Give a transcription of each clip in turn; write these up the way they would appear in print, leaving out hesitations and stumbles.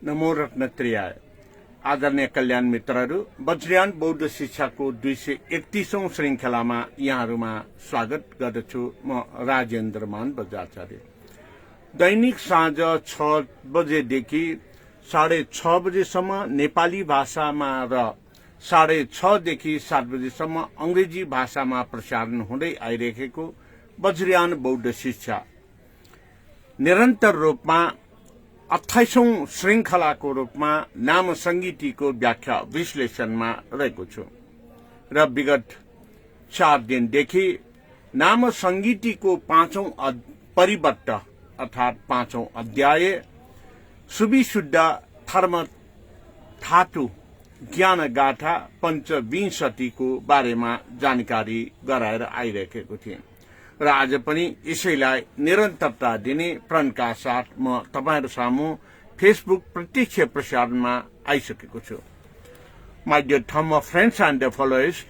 नमो रत्नत्रियाय। आदरणीय कल्याण मित्रहरू, वज्रयान बौद्ध शिक्षाको 231औं श्रृंखलामा यहाँहरूमा स्वागत गर्दछु। म राजेन्द्र मान बजाचार्य। दैनिक साँझ 6 बजेदेखि 6:30 बजेसम्म नेपाली भाषामा र 6:30 देखि 7 बजेसम्म अंग्रेजी भाषामा प्रसारण हुँदै आइरहेको वज्रयान बौद्ध शिक्षा निरन्तर रूपमा 28औं श्रृंखलाको रूपमा नाम संगीतिको व्याख्या विश्लेषणमा रहेको छु र विगत 4 दिनदेखि नाम संगीतिको 5औं परिवर्त अर्थात 5औं अध्याय सुविशुद्ध धर्म धातु ज्ञान गाथा पञ्चविंशतिको बारेमा जानकारी गराएर आइरहेको थिएँ र आज पनि यसैलाई निरन्तरता दिने प्रणका साथ म तपाईहरु सामु फेसबुक प्रत्यक्ष प्रसारणमा आइसकेको छु। My dear Dhamma friends and followers,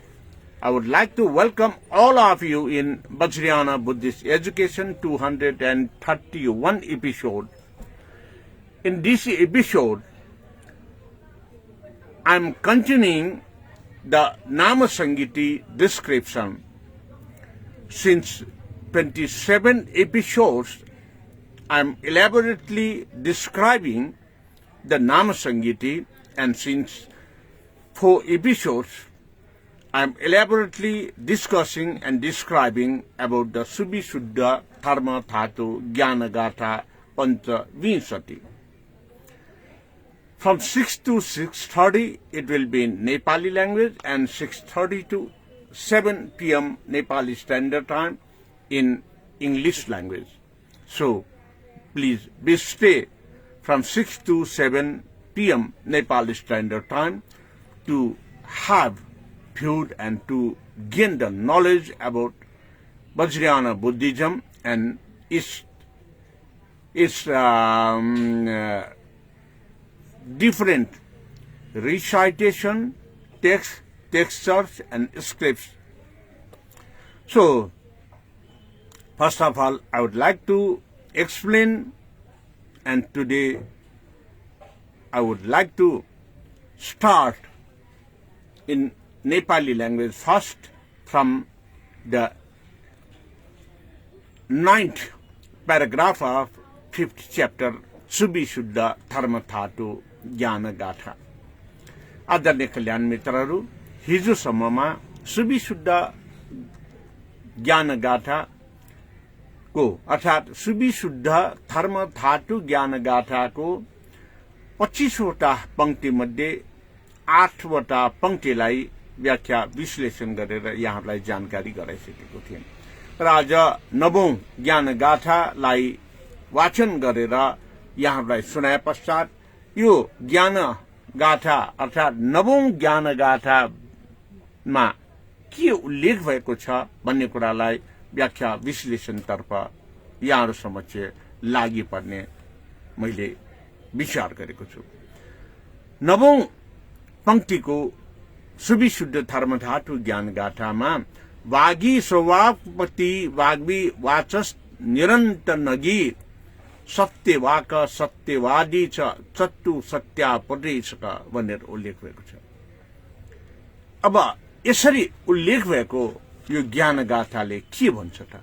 I would like to welcome all of you in Vajrayana Buddhist Education 231 episode. In this episode, I am continuing the Nama Sangiti description. Since 27 episodes, I am elaborately describing the Nama Sangiti, and since 4 episodes, I am elaborately discussing and describing about the Subhishuddha Dharma Dhatu Jnana Gatha Panchavinshati. From 6 to 6:30, it will be in Nepali language, and 6:30 to 7 p.m. Nepali Standard Time in English language. So, please stay from 6 to 7 p.m. Nepali Standard Time to have viewed and to gain the knowledge about Vajrayana Buddhism and its different recitation, textures and scripts. So, first of all, I would like to explain, and today I would like to start in Nepali language first from the 9th paragraph of 5th chapter, Subhishuddha Dharma Dhatu Jnana Gatha. आदरणीय कल्याण मित्रहरू, हिजोसम्ममा सुविशुद्ध ज्ञान गाथा को अर्थात सुविशुद्ध धर्म धातु ज्ञान गाथा को 25 वटा पंक्ति मध्ये 8 वटा पंक्तिलाई व्याख्या विश्लेषण गरेर यहाँलाई जानकारी गराइसकेको थिएँ र आज 9औं ज्ञान गाथालाई वाचन गरेर यहाँलाई सुनाए पश्चात यो ज्ञान गाथा अर्थात 9औं ज्ञान गाथामा के उल्लेख भएको छ भन्ने कुरालाई व्याख्या विश्लेषणतर्फ यहाँहरु समक्ष लागि पर्ने मैले विचार गरेको छु। 9औं पंक्तिको सुविशुद्ध धर्म धातु ज्ञान गाथामा वागी स्वभावपति वाग्वी वाचस निरन्तर नगी सत्यवाक सत्यवादी छ चत्तु सत्यापदेशक भनेर उल्लेख भएको छ। अब यसरी उल्लेख भएको यो ज्ञान गाथाले के भन्छ त?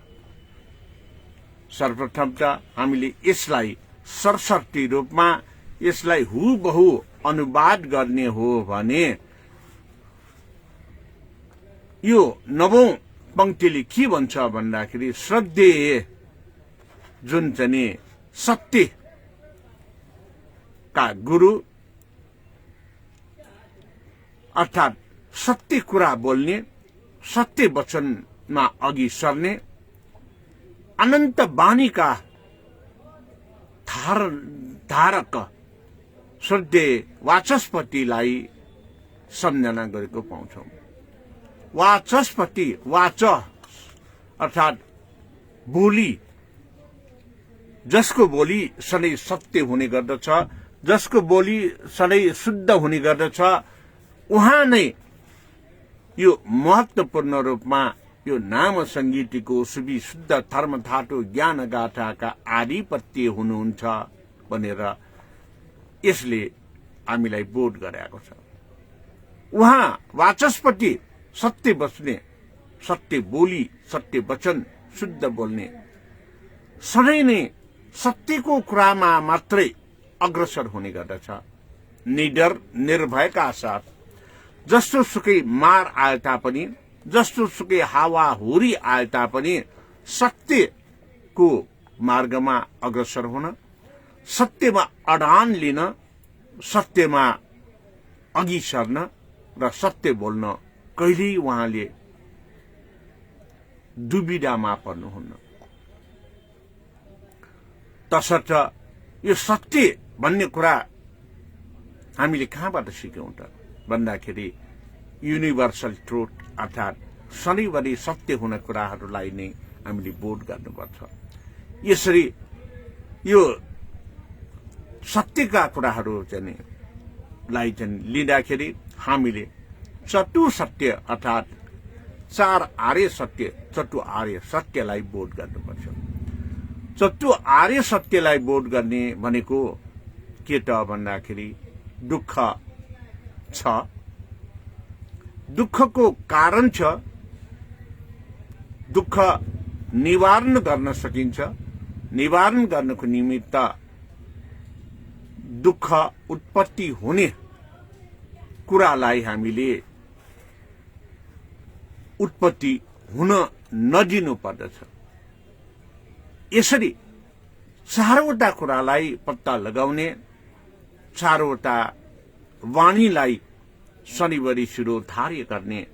सर्वप्रथम त हामीले यसलाई सरसर्ती रूपमा यसलाई हुबहु अनुवाद गर्ने हो भने यो 9औं पंक्तिले के भन्छ भन्दाखेरि श्रद्धेय जुन चाहिँ सत्य का गुरु अर्थात सत्य कुरा बोल्ने सत्य वचनमा अघि सर्ने अनन्त वाणीका धारक श्रद्धेय वाचस्पतिलाई सम्झना गरेको पाउँछौं। वाचस्पति वाच अर्थात बोली, जसको बोली सधैँ सत्य हुने गर्दछ, जसको बोली सधैँ शुद्ध हुने गर्दछ, उहाँ नै यो महत्वपूर्ण रूपमा यो नाम संगीतिको सुविशुद्ध धर्म धातु ज्ञान गाथाका आधिपत्य हुनुहुन्छ भनेर यसले हामीलाई बोध गराएको छ। उहाँ वाचस्पति, सत्य बस्ने, सत्य बोली, सत्य वचन, शुद्ध बोल्ने, सधैँ नै सत्यको कुरामा मात्रै अग्रसर हुने गर्दछ। निडर निर्भयका साथ जस्तो सुकै मार आए तापनि, जस्तो सुकै हावाहुरी आए तापनि सत्यको मार्गमा अग्रसर हुन, सत्यमा अडान लिन, सत्यमा अघि सर्न र सत्य बोल्न कहिल्यै उहाँले दुविधामा पर्नुहुन्न। तसर्थ यो सत्य भन्ने कुरा हामीले कहाँबाट सिक्यौं त भन्दाखेरि युनिभर्सल ट्रुथ अर्थात सधैँभरि सत्य हुने कुराहरूलाई नै हामीले बोध गर्नुपर्छ। यसरी यो सत्यका कुराहरू लाई लिँदाखेरि हामीले चतु सत्य अर्थात चार आर्य सत्य, चतु आर्य सत्यलाई बोध गर्नुपर्छ। चतु आर्य सत्यलाई बोध गर्ने भनेको के त भन्दाखेरि दुःख छ, दुःखको कारण छ, दुःख निवारण गर्न सकिन्छ, निवारण गर्नको निमित्त दुःख उत्पत्ति हुने कुरालाई हामीले उत्पत्ति हुन नदिनु पर्दछ। यसरी चारवटा कुरालाई पत्ता लगाउने, चारवटा वाणीलाई शनिवारी शिरोधार्य गर्ने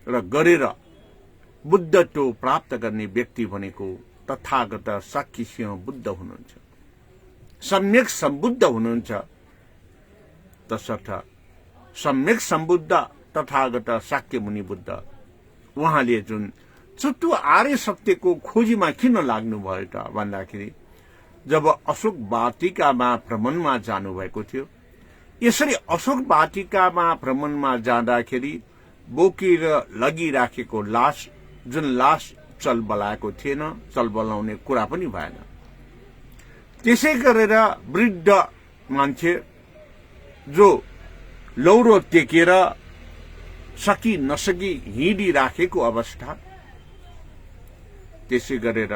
र गरेर बुद्धत्व प्राप्त गर्ने व्यक्ति भनेको तथागत साक्य सिंह बुद्ध हुनुहुन्छ, सम्यक सम्बुद्ध हुनुहुन्छ। तसर्थ सम्यक सम्बुद्ध तथागत साक्य मुनि बुद्ध उहाँले जुन चतु आर्य सत्यको खोजीमा किन लाग्नुभयो त भन्दाखेरि जब अशोक वाटिकामा भ्रमणमा जानुभएको थियो, यसरी अशोक वाटिकामा भ्रमणमा जाँदाखेरि बोकेर लगिराखेको लास, जुन लास चलबलाएको थिएन, चलबलाउने कुरा पनि भएन। त्यसै गरेर वृद्ध मान्छे जो लौरो टेकेर सकी नसकी हिँडिराखेको अवस्था, त्यसै गरेर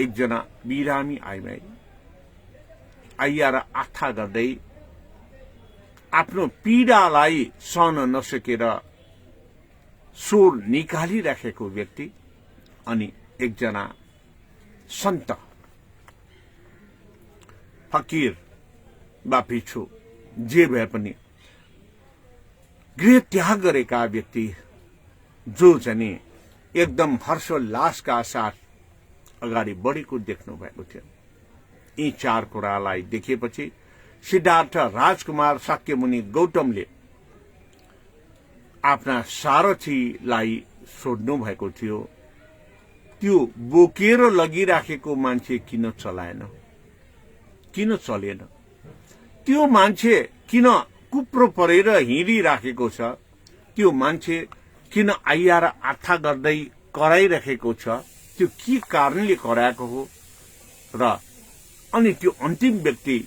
एकजना बिरामी आइमाई आइयार आथा गर्दै आफ्नो पीडालाई सहन नसकेर स्वर निकालिराखेको व्यक्ति, अनि एकजना सन्त फकीर वा भिक्षु जे भए पनि गृह त्याग गरेका व्यक्ति जो चाहिँ एकदम हर्षोल्लासका साथ अगाडि बढेको देख्नु भएको थियो। यी चार कुरालाई देखेपछि सिद्धार्थ राजकुमार शाक्यमुनि गौतमले आफ्ना सारथीलाई सोध्नु भएको थियो, त्यो बोकेर लगिराखेको मान्छे किन चलाएन, किन चलेन, त्यो मान्छे किन कुप्रो परेर हिँडिराखेको छ, त्यो मान्छे किन आइयार आथा गर्दै कराइराखेको छ, त्यो के कारणले कराएको हो र अनि त्यो अन्तिम व्यक्ति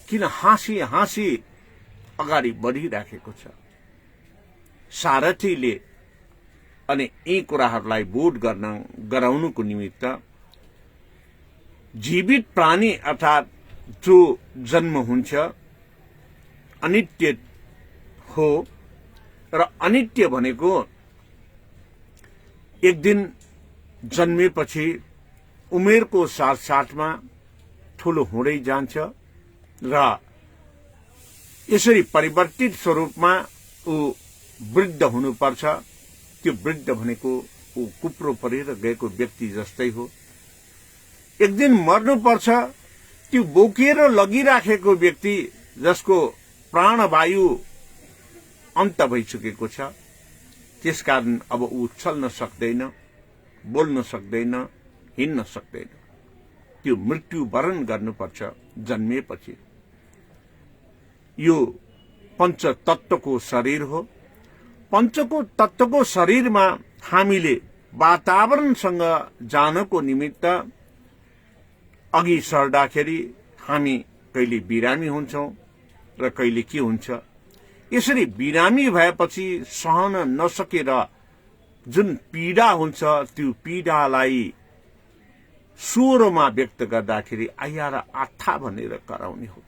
किन हाँसी हाँसी अगाडि बढिराखेको छ। सारथीले अनि यी कुराहरूलाई बोध गराउनुको निमित्त जीवित प्राणी अर्थात जो जन्म हुन्छ अनित्य हो र अनित्य भनेको एक दिन जन्मेपछि उमेरको साथसाथमा ठूलो हुँदै जान्छ र यसरी परिवर्तित स्वरूपमा ऊ वृद्ध हुनुपर्छ। त्यो वृद्ध भनेको ऊ कुप्रो परेर गएको व्यक्ति जस्तै हो। एक दिन मर्नुपर्छ। त्यो बोकेर लगिराखेको व्यक्ति जसको प्राणवायु अन्त भइसकेको छ, त्यसकारण अब ऊ चल्न सक्दैन, बोल्न सक्दैन, हिँड्न सक्दैन। त्यो मृत्युवरण गर्नुपर्छ जन्मिएपछि। यो पंच तत्वको शरीर हो। पंचको तत्वको शरीरमा हामीले वातावरणसँग जानको निमित्त अघि सर्दाखेरि हामी कहिले बिरामी हुन्छौं र कहिले के हुन्छ। यसरी बिरामी भएपछि सहन नसकेर जुन पीडा हुन्छ त्यो पीडालाई स्वरमा व्यक्त गर्दाखेरि आया र आथा भनेर कराउने हो।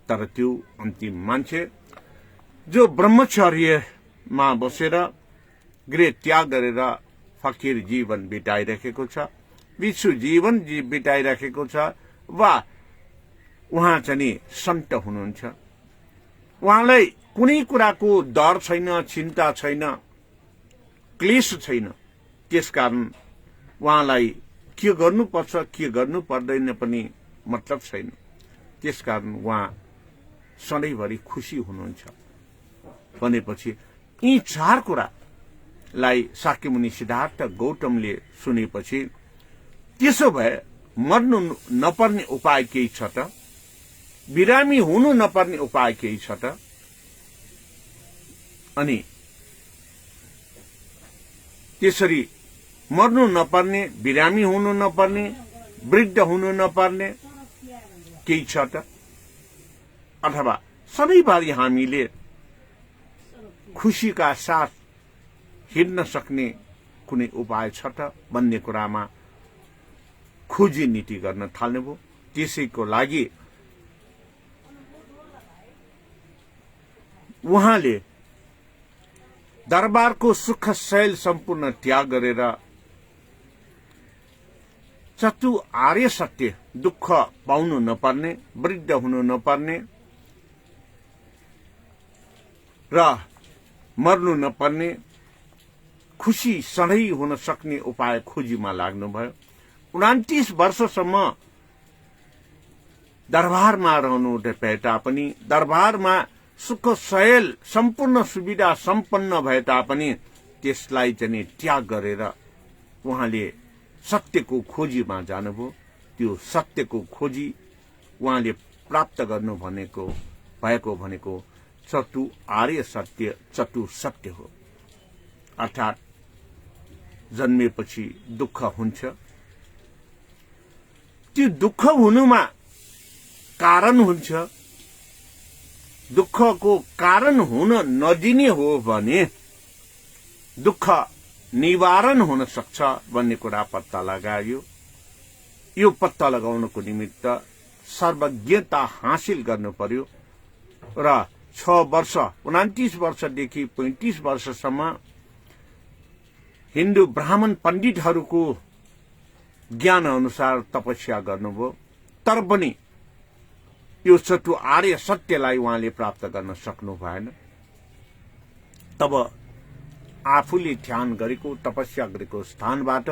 तर त्यो अन्तिम मान्छे जो ब्रह्मचर्यमा बसेर गृह त्याग गरेर फकीर जीवन बिताइरहेको छ, विश्व जीवन बिताइरहेको छ, वा उहाँ चाहिँ सन्त हुनुहुन्छ। उहाँलाई कुनै कुराको डर छैन, चिन्ता छैन, क्लेश छैन। त्यसकारण उहाँलाई के गर्नुपर्छ के गर्नु पर्दैन पनि मतलब छैन। त्यसकारण उहाँ सधैँभरि खुसी हुनुहुन्छ। भनेपछि यी चार कुरालाई शाक्यमुनि सिद्धार्थ गौतमले सुनेपछि त्यसो भए मर्नु नपर्ने उपाय केही छ त, बिरामी हुनु नपर्ने उपाय केही छ त। अनि त्यसरी मर्नु नपर्ने, बिरामी हुनु नपर्ने, वृद्ध हुनु नपर्ने केही छ त, अथवा सधैँभरि हामीले खुशीका साथ हिँड्न सक्ने कुनै उपाय छ त भन्ने कुरामा खोजी नीति गर्न थाल्नुभयो। त्यसैको लागि उहाँले दरबारको सुख शैल सम्पूर्ण त्याग गरेर चतु आर्य सत्य, दुःख पाउनु नपर्ने, वृद्ध हुनु नपर्ने र मर्नु नपर्ने, खुशी सधैँ हुन सक्ने उपाय खोजीमा लाग्नुभयो। 29 वर्षसम्म दरबारमा रहनु भए तापनि, दरबारमा सुख शैल सम्पूर्ण सुविधा सम्पन्न भए तापनि त्यसलाई चाहिँ त्याग गरेर उहाँले सत्यको खोजीमा जानुभयो। त्यो सत्यको खोजी उहाँले प्राप्त गर्नु भएको भनेको चतु आर्य सत्य, चतु सत्य हो। अर्थात् जन्मेपछि दुःख हुन्छ, त्यो दुःख हुनुमा कारण हुन्छ, दुःखको कारण हुन नदिने हो भने दुःख निवारण हुन सक्छ भन्ने कुरा पत्ता लगायो। यो पत्ता लगाउनको निमित्त सर्वज्ञता हासिल गर्नु पर्यो र 6 वर्ष 29 वर्षदेखि 35 वर्षसम्म हिन्दू ब्राह्मण पण्डितहरूको ज्ञान अनुसार तपस्या गर्नुभयो। तर पनि यो चतु आर्य सत्यलाई उहाँले प्राप्त गर्न सक्नु भएन। तब आफूले ध्यान गरेको, तपस्या गरेको स्थानबाट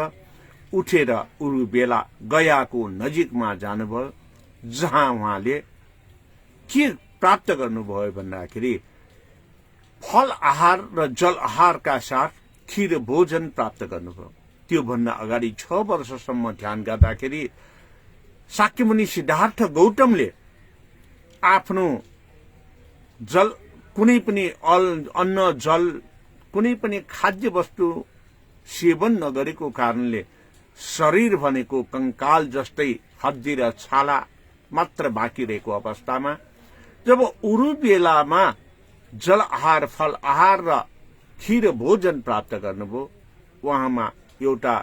उठेर उरुबेला गयाको नजिकमा जानुभयो, जहाँ उहाँले के प्राप्त गर्नुभयो भन्दाखेरि फल आहार र जल आहारका साथ खीर भोजन प्राप्त गर्नुभयो। त्यो भन्दा अगाडि 6 वर्षसम्म ध्यान गर्दाखेरि शाक्यमुनि सिद्धार्थ गौतमले आफ्नो जल, कुनै पनि अन्न जल, कुनै पनि खाद्य वस्तु सेवन नगरेको कारणले शरीर भनेको कंकाल जस्तै हड्डी र छाला मात्र बाँकी रहेको अवस्थामा जब उरु बेलामा जल आहार, फल आहार र खीर भोजन प्राप्त गर्नुभयो, उहाँमा एउटा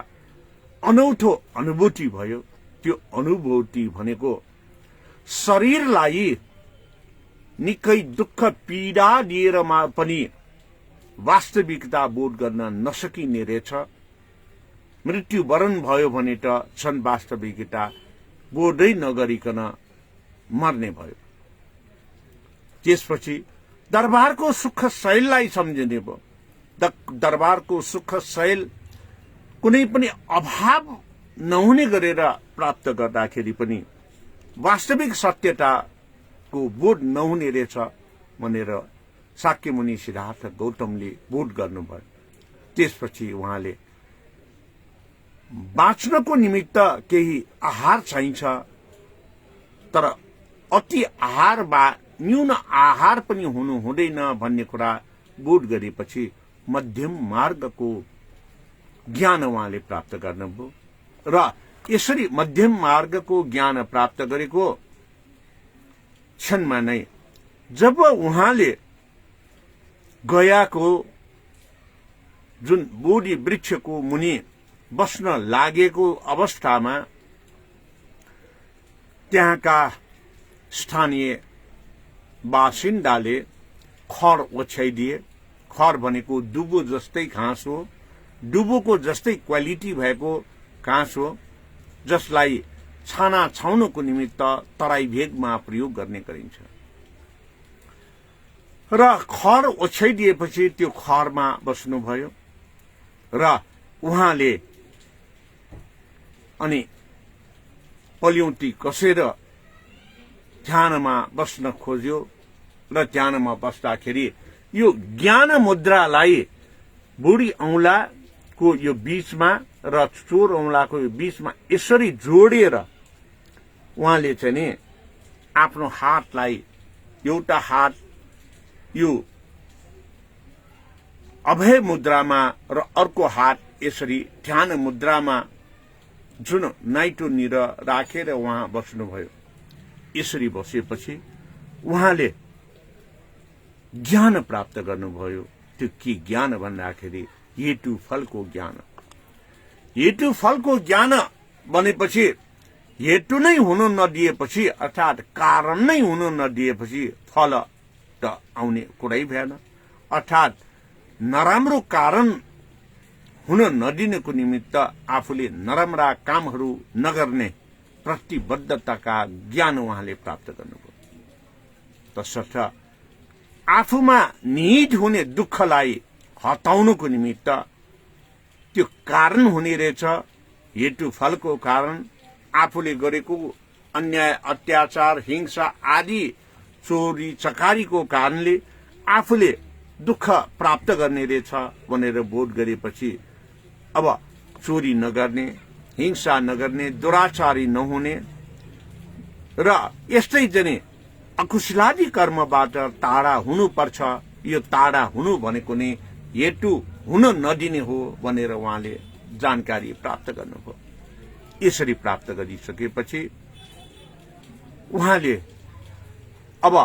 अनौठो अनुभूति भयो। त्यो अनुभूति भनेको शरीरलाई निकै दुःख पीडा दिएर पनि वास्तविकता बोध गर्न नसकिने रहेछ। मृत्युवरण भयो भने त क्षण वास्तविकता बोधै नगरिकन मर्ने भयो। त्यसपछि दरबारको सुख शैललाई सम्झिने भयो। दरबारको सुख शैल कुनै पनि अभाव नहुने गरेर प्राप्त गर्दाखेरि पनि वास्तविक सत्यताको बोध नहुने रहेछ भनेर शाक्यमुनि सिद्धार्थ गौतमले बोध गर्नुभयो। त्यसपछि उहाँले बाँच्नको निमित्त केही आहार चाहिन्छ, तर अति आहार वा न्यून आहार पनि हुनु हुँदैन भन्ने कुरा बोध गरेपछि मध्यम मार्गको ज्ञान उहाँले प्राप्त गर्नुभयो र यसरी मध्यम मार्गको ज्ञान प्राप्त गरेको क्षणमा नै जब उहाँले गयाको जुन बोधी वृक्षको मुनि बस्न लागेको अवस्थामा त्यहाँका स्थानीय बासिन्दाले खर ओछ्याइदिए। खर भनेको दुबो जस्तै घाँस हो, दुबोको जस्तै क्वालिटी भएको घाँस हो, जसलाई छाना छाउनको निमित्त तराई भेगमा प्रयोग गर्ने गरिन्छ। र खर ओछ्याइदिएपछि त्यो खरमा बस्नुभयो र उहाँले अनि पल्यौटी कसेर ध्यानमा बस्न खोज्यो र ध्यानमा बस्दाखेरि यो ज्ञान मुद्रालाई बुढी औंलाको यो बीचमा र चोर औंलाको यो बीचमा यसरी जोडेर उहाँले चाहिँ नि आफ्नो हातलाई, एउटा हात यो अभय मुद्रामा र अर्को हात यसरी ध्यान मुद्रामा जुन नाइटोनिर राखेर उहाँ बस्नुभयो। यसरी बसेपछि उहाँले ज्ञान प्राप्त गर्नुभयो। त्यो के ज्ञान भन्दाखेरि हेतु फलको ज्ञान। हेतु फलको ज्ञान भनेपछि हेतु नै हुन नदिएपछि अर्थात् कारण नै हुन नदिएपछि फल त आउने कुरै भएन। अर्थात् नराम्रो कारण हुन नदिनको निमित्त आफूले नराम्रा कामहरू नगर्ने प्रतिबद्धताका ज्ञान उहाँले प्राप्त गर्नुभयो। तसर्थ आफूमा निहित हुने दुःखलाई हटाउनको निमित्त त्यो कारण हुने रहेछ। हेतु फलको कारण आफूले गरेको अन्याय, अत्याचार, हिंसा आदि, चोरी चकारीको कारणले आफूले दुःख प्राप्त गर्ने रहेछ भनेर बोध गरेपछि अब चोरी नगर्ने, हिंसा नगर्ने, दुराचारी नहुने र यस्तै जने अकुशलादी कर्मबाट टाढा हुनुपर्छ। यो टाढा हुनु भनेको नै हेतु हुन नदिने हो भनेर उहाँले जानकारी प्राप्त गर्नुभयो। यसरी प्राप्त गरिसकेपछि उहाँले अब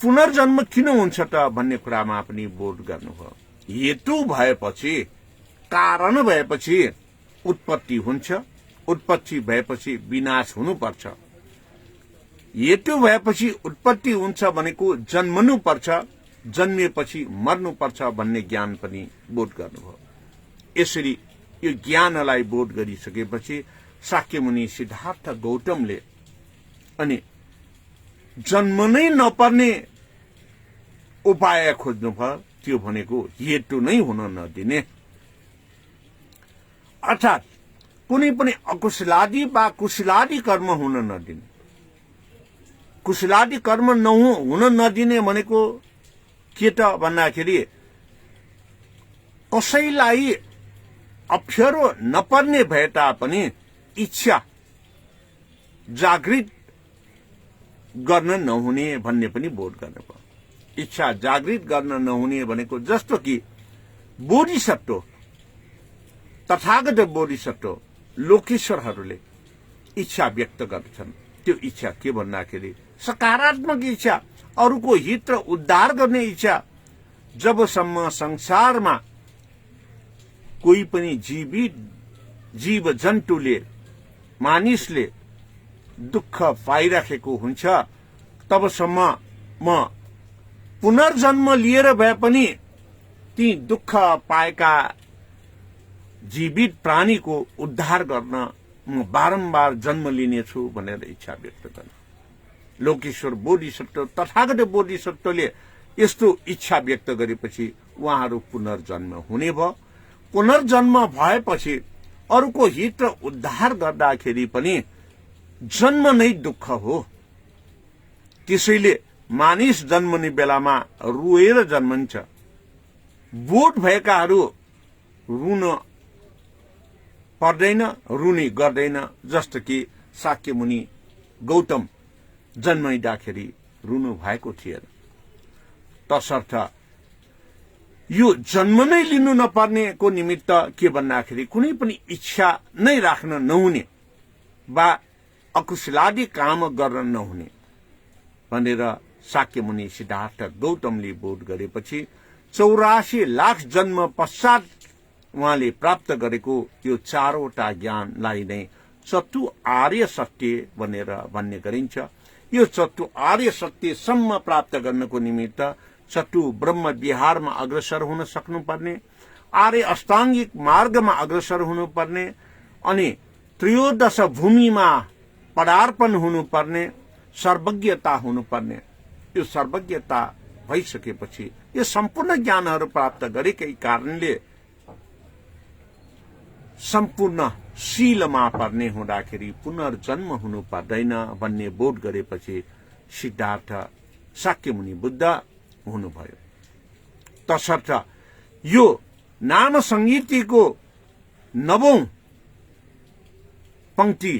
पुनर्जन्म किन हुन्छ त भन्ने कुरामा पनि बोध गर्नुभयो। हेतु भएपछि, कारण भएपछि उत्पत्ति हुन्छ, उत्पत्ति भएपछि विनाश हुनुपर्छ। हेतु भएपछि उत्पत्ति हुन्छ भनेको जन्मनु पर्छ, जन्मिएपछि मर्नुपर्छ भन्ने ज्ञान पनि बोध गर्नुभयो। यसरी यो ज्ञानलाई बोध गरिसकेपछि शाक्यमुनि सिद्धार्थ गौतमले अनि जन्म नै नपर्ने उपाय खोज्नुभयो। त्यो भनेको हेतु नै हुन नदिने, अर्थात् कुनै पनि अकुशलादी वा कुशलादी कर्म हुन नदिने। कुशलादी कर्म हुन नदिने भनेको के त भन्दाखेरि कसैलाई अप्ठ्यारो नपर्ने भए तापनि इच्छा जागृत गर्न नहुने भन्ने पनि बोध गर्नुभयो। इच्छा जागृत गर्न नहुने भनेको जस्तो कि बोधिसत्व, तथागत बोधिसत्व लोकेश्वरहरूले इच्छा व्यक्त गर्छन्। त्यो इच्छा के भन्दाखेरि सकारात्मक इच्छा, अरूको हित र उद्धार गर्ने इच्छा। जबसम्म संसारमा कोही पनि जीव जन्तुले, मानिसले दुःख पाइराखेको हुन्छ तबसम्म म पुनर्जन्म लिएर भए पनि ती दुःख पाएका जीवित प्राणीको उद्धार गर्न म बारम्बार जन्म लिनेछु भनेर इच्छा व्यक्त गर्ने। लोकेश्वर बोधिसत्व, तथागत बोधिसत्वले यस्तो इच्छा व्यक्त गरेपछि उहाँहरू पुनर्जन्म हुने भयो। पुनर्जन्म भएपछि अरूको हित र उद्धार गर्दाखेरि पनि जन्म नै दुःख हो। त्यसैले मानिस जन्मने बेलामा रोएर जन्मन्छ। बोध भएकाहरू रुन पर्दैन, रुने गर्दैन। जस्तो कि शाक्यमुनि गौतम जन्मिँदाखेरि रुनु भएको थिएन। तसर्थ यो जन्म नै लिनु नपर्नेको निमित्त के भन्दाखेरि कुनै पनि इच्छा नै राख्न नहुने वा अकुशलादी काम गर्न नहुने भनेर शाक्यमुनि सिद्धार्थ गौतमले बोध गरेपछि 84 लाख जन्म पश्चात उहाँले प्राप्त गरेको यो चारवटा ज्ञानलाई नै चतु आर्य सत्य भनेर भन्ने गरिन्छ। यो चतु आर्य सत्यसम्म प्राप्त गर्नको निमित्त चतु ब्रह्म विहारमा अग्रसर हुन सक्नुपर्ने, आर्य अष्टाङ्गिक मार्गमा अग्रसर हुनुपर्ने अनि त्रयोदश भूमिमा पदार्पण हुनुपर्ने, सर्वज्ञता हुनुपर्ने। यो सर्वज्ञता भइसकेपछि यो सम्पूर्ण ज्ञानहरू प्राप्त गरेकै कारणले सम्पूर्ण शीलमा पर्ने हुँदाखेरि पुनर्जन्म हुनु पर्दैन भन्ने बोध गरेपछि सिद्धार्थ शाक्यमुनि बुद्ध हुनुभयो। तसर्थ यो नाम संहिताको 9औं पंक्ति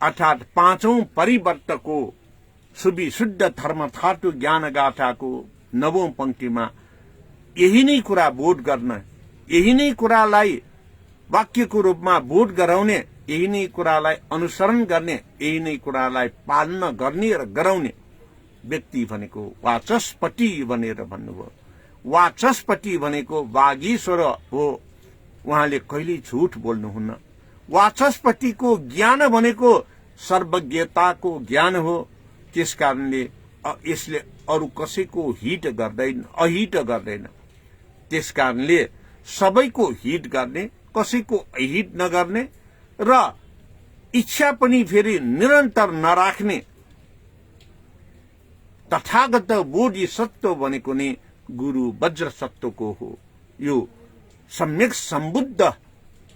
अर्थात 5औं परिवर्तको सुविशुद्ध धर्मधातु ज्ञान गाथाको 9औं पंक्तिमा यही नै कुरा बोध गर्न, यही नै कुरालाई वाक्यको रूपमा बोध गराउने, यही नै कुरालाई अनुसरण गर्ने, यही नै कुरालाई पालन गर्ने र गराउने व्यक्ति भनेको वाचस्पति भनेर भन्नुभयो। वाचस्पति भनेको वागीश्वर हो, उहाँले कहिल्यै झुट बोल्नुहुन्न। वाचस्पतिको ज्ञान भनेको सर्वज्ञताको ज्ञान हो। त्यसकारणले यसले अरू कसैको हित गर्दैन, अहित गर्दैन। त्यसकारणले सबैको हित गर्ने, कसैको अहित नगर्ने र इच्छा पनि फेरि निरन्तर नराख्ने तथागत बोधिसत्व भनेको नै गुरु वज्रसत्वको हो। यो सम्यक सम्बुद्ध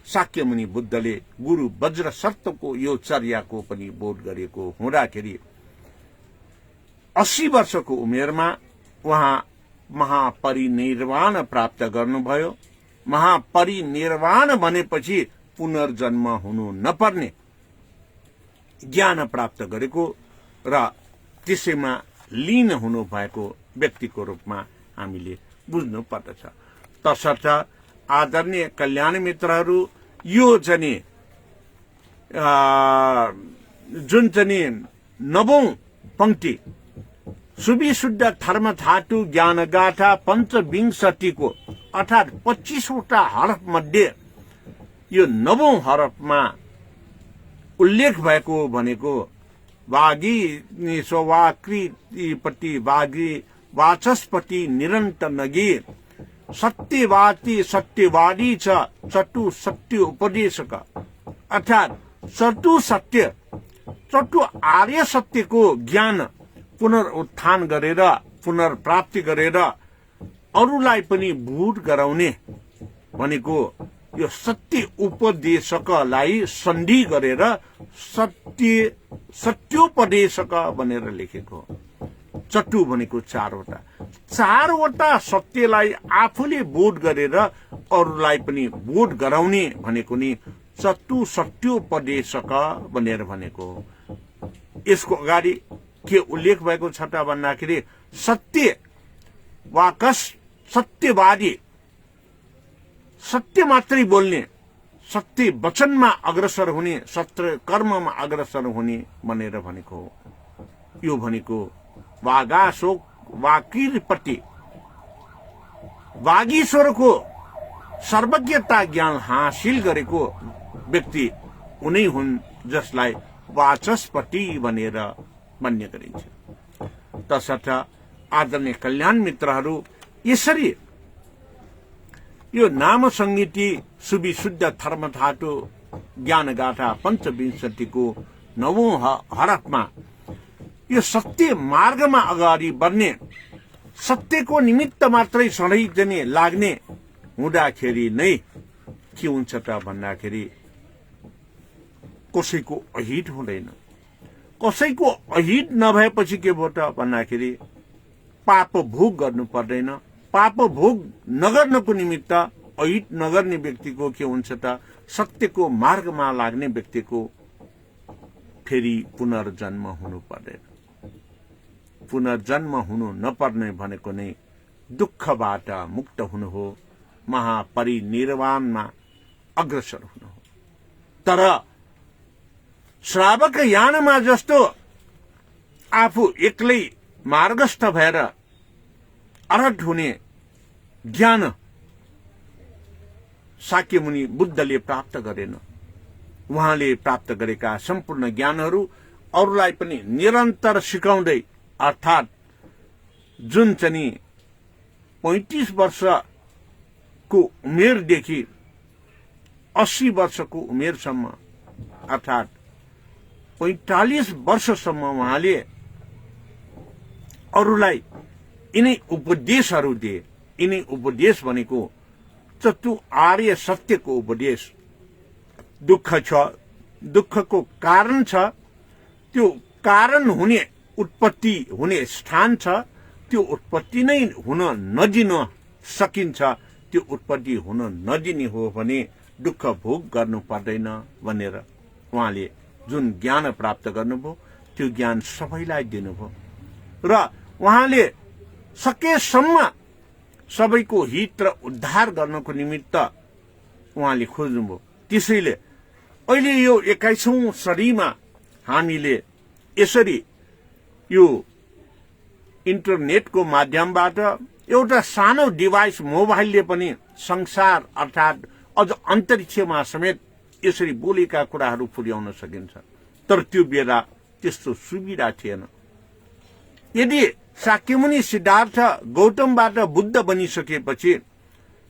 शाक्यमुनि बुद्धले गुरु वज्रसत्वको यो चर्याको पनि बोध गरेको हुँदाखेरि 80 वर्षको उमेरमा उहाँ महापरिनिर्वाण प्राप्त गर्नुभयो। महापरिनिर्वाण भनेपछि पुनर्जन्म हुनु नपर्ने ज्ञान प्राप्त गरेको र त्यसैमा लीन हुनु भएको व्यक्तिको रूपमा हामीले बुझ्नु पर्दछ। तसर्थ आदरणीय कल्याण मित्रहरू, यो चाहिँ जुन चाहिँ 9औं पंक्ति सुविशुद्ध धर्मधातु ज्ञानगाथा 25को अर्थात 25वटा हरफ मध्ये यो 9औं हरफमा उल्लेख भएको भनेको वागी स्ववाकृतिपति वागी वाचस्पति निरन्तर नगी सत्यवादी सत्यवादी च चतु सत्य उपदेशक अर्थात चतु सत्य, चतु आर्य सत्यको ज्ञान पुनरुत्थान गरेर, पुनर्प्राप्ति गरेर अरूलाई पनि बोध गराउने भनेको यो सत्य उपदेशकलाई सन्धि गरेर सत्योपदेशक भनेर लेखेको। चतु भनेको चारवटा सत्यलाई आफूले बोध गरेर अरूलाई पनि बोध गराउने भनेको नि चतु सत्योपदेशक भनेर भनेको। यसको अगाडि के उल्लेख भएको छ त भन्दाखेरि सत्य वाकस सत्यवादी, सत्य मात्रै बोल्ने, सत्य वचनमा अग्रसर हुने, सत्य कर्ममा अग्रसर हुने भनेर भनेको हो। यो भनेको वागाशोक वाकिरपति वागीश्वरको सर्वज्ञता ज्ञान हासिल गरेको व्यक्ति उनै हुन् जसलाई वाचस्पति भनेर मान्य गरिन्छ। तसर्थ आदरणीय कल्याण मित्रहरू, यसरी यो नाम संहिता सुविशुद्ध धर्मधातु ज्ञानगाथा 25को 9औं हरफमा यो सत्य मार्गमा अगाडि बढ्ने, सत्यको निमित्त मात्रै सधैँ चाहिँ लाग्ने हुँदाखेरि नै के हुन्छ त भन्दाखेरि कसैको अहित हुँदैन। कसैको अहित नभएपछि के भयो त भन्दाखेरि पाप भोग गर्नु पर्दैन। पाप भोग नगर्नको निमित्त अहित नगर्ने व्यक्तिको के हुन्छ त सत्यको मार्गमा लाग्ने व्यक्तिको फेरि पुनर्जन्म हुनु पर्दैन। पुनर्जन्म हुनु नपर्ने भनेको नै दुःखबाट मुक्त हुनु हो, महापरिनिर्वाणमा अग्रसर हुनु हो। तर श्रावक यानमा जस्तो आफू एक्लै मार्गस्थ भएर अरहत हुने ज्ञान शाक्य मुनि बुद्धले प्राप्त गरेन। उहाँले प्राप्त गरेका सम्पूर्ण ज्ञानहरू अरूलाई पनि निरन्तर सिकाउँदै, अर्थात् जुन चाहिँ 35 वर्षको उमेरदेखि 80 वर्षको उमेरसम्म, अर्थात् 45 वर्षसम्म उहाँले अरूलाई यिनै उपदेशहरू दिए। यिनै उपदेश भनेको त्यो आर्य सत्यको उपदेश। दुःख छ, दुःखको कारण छ, त्यो कारण हुने, उत्पत्ति हुने स्थान छ, त्यो उत्पत्ति नै हुन नदिन सकिन्छ। त्यो उत्पत्ति हुन नदिने हो भने दुःख भोग गर्नु पर्दैन भनेर उहाँले जुन ज्ञान प्राप्त गर्नुभयो त्यो ज्ञान सबैलाई दिनुभयो र उहाँले सकेसम्म सबैको हित र उद्धार गर्नको निमित्त उहाँले खोज्नुभयो। त्यसैले अहिले यो 21औं सदीमा हामीले यसरी यो इन्टरनेटको माध्यमबाट एउटा सानो डिभाइस मोबाइलले पनि संसार अर्थात् अझ अन्तरिक्षमा समेत यसरी बोलेका कुराहरू पुर्याउन सकिन्छ। तर त्यो बेला त्यस्तो सुविधा थिएन। यदि शाक्यमुनि सिद्धार्थ गौतमबाट बुद्ध बनिसकेपछि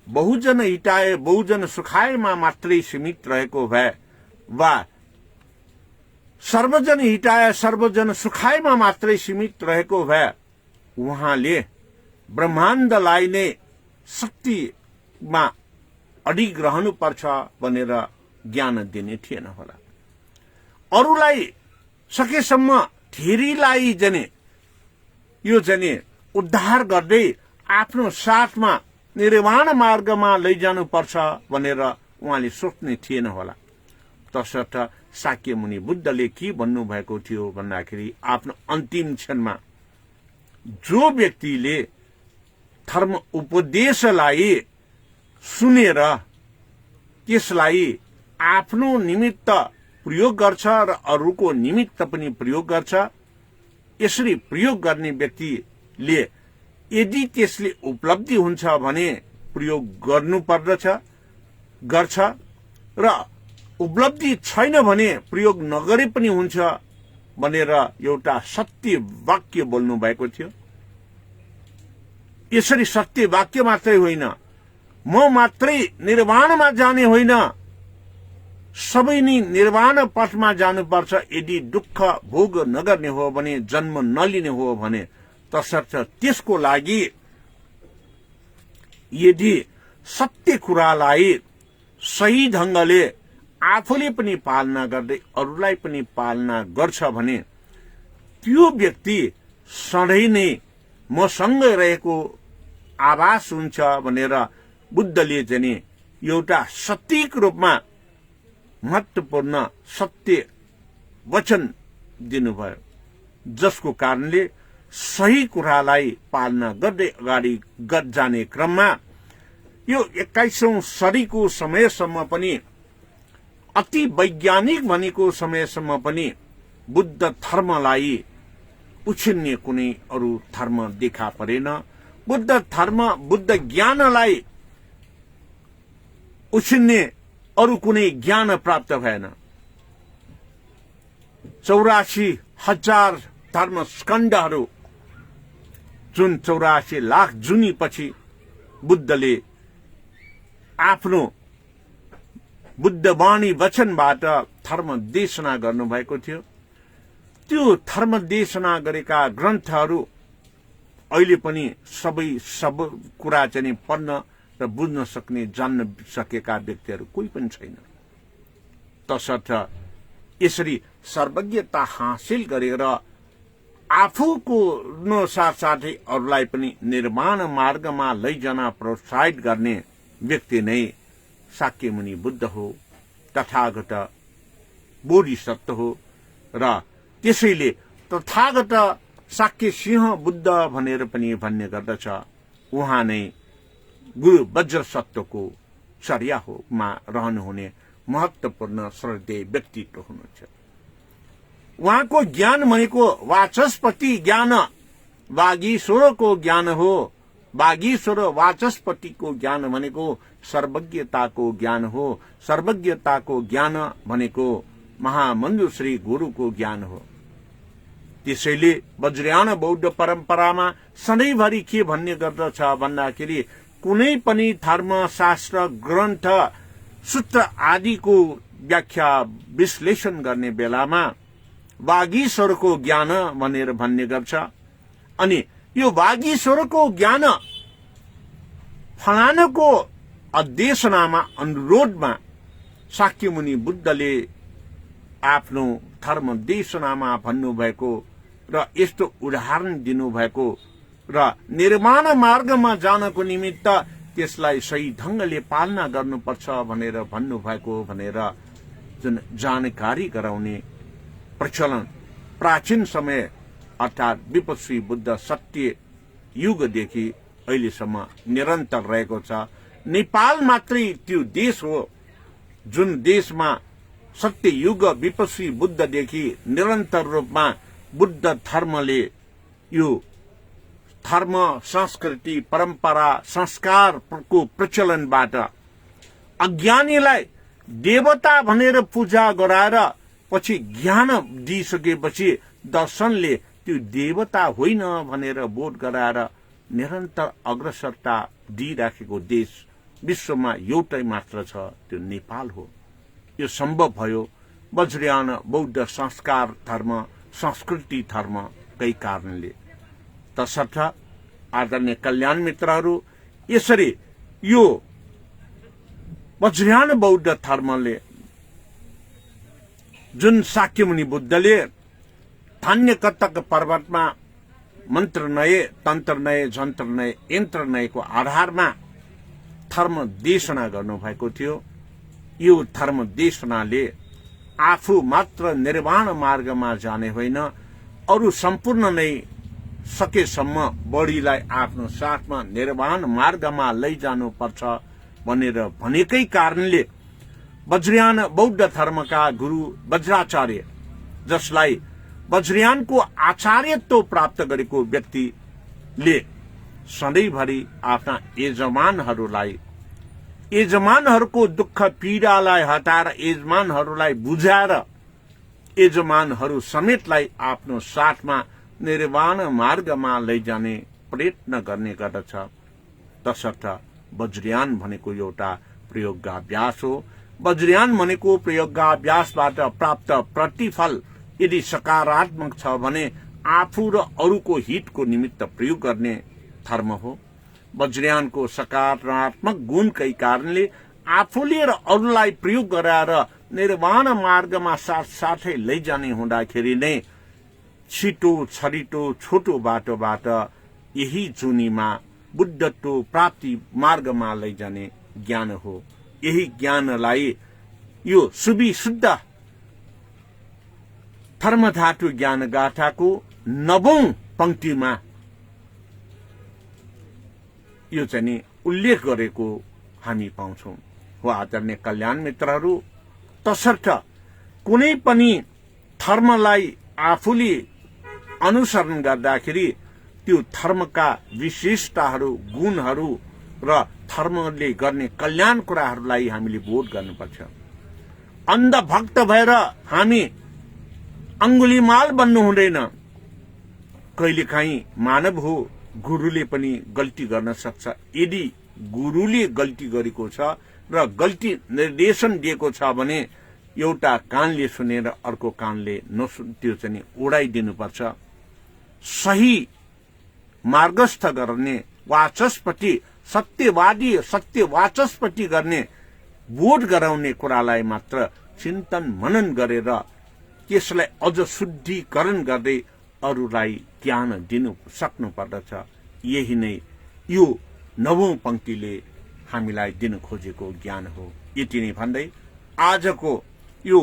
बहुजन हिताय बहुजन सुखायमा मात्रै सीमित रहेको भए वा सर्वजन हिताय सर्वजन सुखायमा मात्रै सीमित रहेको भए उहाँले ब्रह्माण्डलाई नै शक्तिमा अडिग रहनुपर्छ भनेर ज्ञान दिने थिएन होला। अरूलाई सकेसम्म धेरैलाई जने यो जने उद्धार गर्दै आफ्नो साथमा निर्वाण मार्गमा लैजानुपर्छ भनेर उहाँले सोच्ने थिएन होला। तसर्थ शाक्य मुनि बुद्धले के भन्नुभएको थियो भन्दाखेरि आफ्नो अन्तिम क्षणमा जो व्यक्तिले धर्म उपदेशलाई सुनेर त्यसलाई आफ्नो निमित्त प्रयोग गर्छ र अरूको निमित्त पनि प्रयोग गर्छ, यसरी प्रयोग गर्ने व्यक्तिले यदि त्यसले उपलब्धि हुन्छ भने प्रयोग गर्नुपर्दछ, गर्छ र उपलब्धि छैन भने प्रयोग नगरे पनि हुन्छ भनेर एउटा सत्य वाक्य बोल्नु भएको थियो। यसरी सत्य वाक्य मात्रै होइन, म मात्रै निर्वाणमा जाने होइन, सबै नै निर्वाण पथमा जानुपर्छ। यदि दुःख भोग नगर्ने हो भने, जन्म नलिने हो भने, तसर्थ त्यसको लागि यदि सत्य कुरालाई सही ढंगले आफूले पनि पालना गर्दै अरूलाई पनि पालना गर्छ भने त्यो व्यक्ति सधैँ नै मसँग रहेको आभास हुन्छ भनेर बुद्धले चाहिँ एउटा सत्यक रूपमा महत्वपूर्ण सत्य वचन दिनुभयो, जसको कारणले सही कुरालाई पालना गर्दै अगाडि जाने क्रममा यो 21औं सदीको समयसम्म पनि, अति वैज्ञानिक भनेको समयसम्म पनि बुद्ध धर्मलाई उछिन्ने कुनै अरू धर्म देखा परेन। बुद्ध धर्म, बुद्ध ज्ञानलाई उछिन्ने अरू कुनै ज्ञान प्राप्त भएन। 84,000 धर्म स्कन्धहरू, जुन 84 लाख जुनी पछि बुद्धले आफ्नो बुद्धवाणी वचनबाट धर्म देशना गर्नुभएको थियो। त्यो धर्म देशना गरेका ग्रन्थहरू अहिले पनि सब कुरा चाहिँ पढ्न र बुझ्न सक्ने, जान्न सकेका व्यक्तिहरू कोही पनि छैन। तसर्थ यसरी सर्वज्ञता हासिल गरेर आफूको साथसाथै अरूलाई पनि निर्माण मार्गमा लैजान प्रोत्साहित गर्ने व्यक्ति नै शाक्य मुनि बुद्ध हो, तथागत बोधिसत्व हो। र त्यसैले तथागत शाक्य सिंह बुद्ध भनेर पनि भन्ने गर्दछ। उहाँ नै गुरु वज्र सत्वको चर्यामा रहनुहुने महत्वपूर्ण श्रद्धेय व्यक्तित्व हुनुहुन्छ। उहाँको ज्ञान भनेको वाचस्पति ज्ञान वागीश्वरको ज्ञान हो। वागीश्वर वाचस्पतिको ज्ञान भनेको सर्वज्ञताको ज्ञान हो। सर्वज्ञताको ज्ञान भनेको महामञ्जुश्री गुरुको ज्ञान हो। त्यसैले वज्रयान बौद्ध परम्परामा सधैँभरि के भन्ने गर्दछ भन्दाखेरि कुनै पनि धर्मशास्त्र ग्रन्थ सूत्र आदिको व्याख्या विश्लेषण गर्ने बेलामा वागीश्वरको ज्ञान भनेर भन्ने गर्छ। अनि यो वागीश्वरको ज्ञान फलानको अध्यसनामा अनुरोधमा शाक्यमुनि बुद्धले आफ्नो धर्म देशनामा भन्नुभएको र यस्तो उदाहरण दिनुभएको र निर्माण मार्गमा जानको निमित्त त्यसलाई सही ढंगले पालना गर्नुपर्छ भनेर भन्नुभएको भनेर जुन जानकारी गराउने प्रचलन प्राचीन समय अर्थात विपश्ची बुद्ध सत्य युगदेखि अहिलेसम्म निरन्तर रहेको छ। नेपाल मात्रै त्यो देश हो जुन देशमा सत्य युग विपश्ची बुद्धदेखि निरन्तर रूपमा बुद्ध धर्मले यो धर्म संस्कृति परम्परा संस्कारको प्रचलनबाट अज्ञानीलाई देवता भनेर पूजा गराएर पछि ज्ञान दिइसकेपछि दर्शनले त्यो देवता होइन भनेर बोध गराएर निरन्तर अग्रसरता दिइराखेको देश विश्वमा एउटै मात्र छ, त्यो नेपाल हो। यो सम्भव भयो वज्रयान बौद्ध संस्कार धर्म संस्कृति धर्मकै कारणले। तसर्थ आदरणीय कल्याण मित्रहरू, यसरी यो वज्रयान बौद्ध धर्मले जुन शाक्यमुनि बुद्धले धान्य कतक पर्वतमा मन्त्र नय तन्त्र नय जन्त्र नय यन्त्र नयको आधारमा धर्म देशना गर्नुभएको थियो। यो धर्म देशनाले आफू मात्र निर्वाण मार्गमा जाने होइन, अरू सम्पूर्ण नै सकेसम्म बढीलाई आफ्नो साथमा निर्वाण मार्गमा लैजानुपर्छ भनेर भनेकै कारणले वज्रयान बौद्ध धर्मका गुरु वज्राचार्य, जसलाई वज्रयानको आचार्यत्व प्राप्त गरेको व्यक्तिले सधैँभरि आफ्ना यजमानहरूको दुःख पीडालाई हटाएर यजमानहरूलाई बुझाएर यजमानहरू समेतलाई आफ्नो साथमा निर्वाण मार्गमा लैजाने प्रयत्न गर्ने गर्दछ। तसर्थ वज्रयान भनेको एउटा प्रयोगाभ्यास हो। वज्रयान भनेको प्रयोगाभ्यासबाट प्राप्त प्रतिफल यदि सकारात्मक छ भने आफू र अरूको हितको निमित्त प्रयोग गर्ने धर्म हो। वज्रयानको सकारात्मक गुणकै कारणले आफूले र अरूलाई प्रयोग गराएर निर्वाण मार्गमा साथसाथै लैजाने हुँदाखेरि नै छिटो छरिटो छोटो बाटोबाट यही जुनीमा बुद्धत्व प्राप्ति मार्गमा लैजाने ज्ञान हो। यही ज्ञानलाई यो सुविशुद्ध धर्मधातु ज्ञान गाथाको 9औं पंक्तिमा यो चाहिँ उल्लेख गरेको हामी पाउँछौं। हो आदरणीय कल्याण मित्रहरू, तसर्थ कुनै पनि धर्मलाई आफूले अनुसरण गर्दाखेरि त्यो धर्मका विशेषताहरू गुणहरू र धर्मले गर्ने कल्याण कुराहरूलाई हामीले बोध गर्नुपर्छ। अन्धभक्त भएर हामी अंगुलीमाल बन्नु हुँदैन। कहिलेकाहीँ मानव हो, गुरुले पनि गल्ती गर्न सक्छ। यदि गुरुले गल्ती गरेको छ र गल्ती निर्देशन दिएको छ भने एउटा कानले सुनेर अर्को कानले त्यो चाहिँ उडाइदिनुपर्छ। सही मार्गस्थ गर्ने वाचस्पति सत्यवादी सत्यवाचस्पति गर्ने बोध गराउने कुरालाई मात्र चिन्तन मनन गरेर त्यसलाई अझ शुद्धिकरण गर्दै अरूलाई ज्ञान दिनु सक्नु पर्दछ। यही नै यो 9औं पंक्तिले हामीलाई दिन खोजेको ज्ञान हो। यति नै भन्दै आजको यो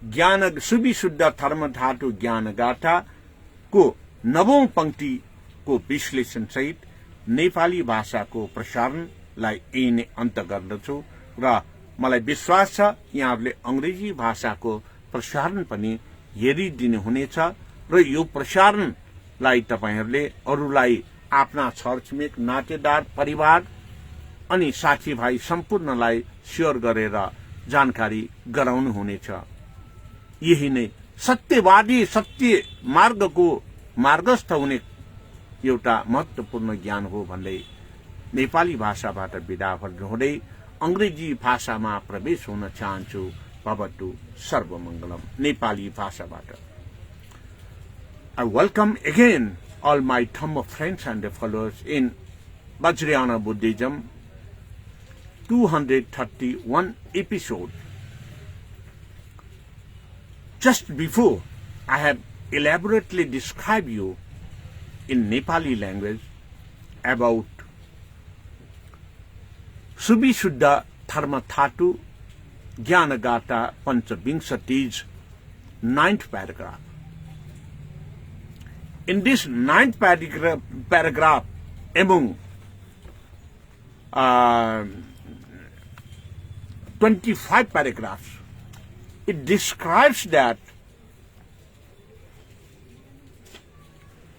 ज्ञान सुविशुद्ध धर्म धातु ज्ञान गाथाको 9औं पंक्तिको विश्लेषण सहित नेपाली भाषाको प्रसारणलाई यही नै अन्त गर्दछु र मलाई विश्वास छ यहाँहरूले अंग्रेजी भाषाको प्रसारण पनि हेरिदिनु हुनेछ र यो प्रसारण लाई तपाईहरुले अरूलाई आफ्ना छरछिमेक नातेदार परिवार अनि साथीभाइ सम्पूर्णलाई शेयर गरेर जानकारी गराउनु हुनेछ। यही नै सत्यवादी सत्य मार्गको मार्गस्थ हुने एउटा महत्त्वपूर्ण ज्ञान हो भन्दै नेपाली भाषाबाट बिदा गर्नुहुँदै अंग्रेजी भाषामा प्रवेश हुन चाहन्छु। भवतु सर्वमंगलम नेपाली भाषाबाट। I welcome again all my Dhamma friends and followers in Vajrayana Buddhism 231 episode. Just before, I have elaborately described you in Nepali language about Subhishuddha Dharmathatu Jnanagata Panchavingsati's 9th paragraph. In this 9th paragraph among 25 paragraphs, it describes that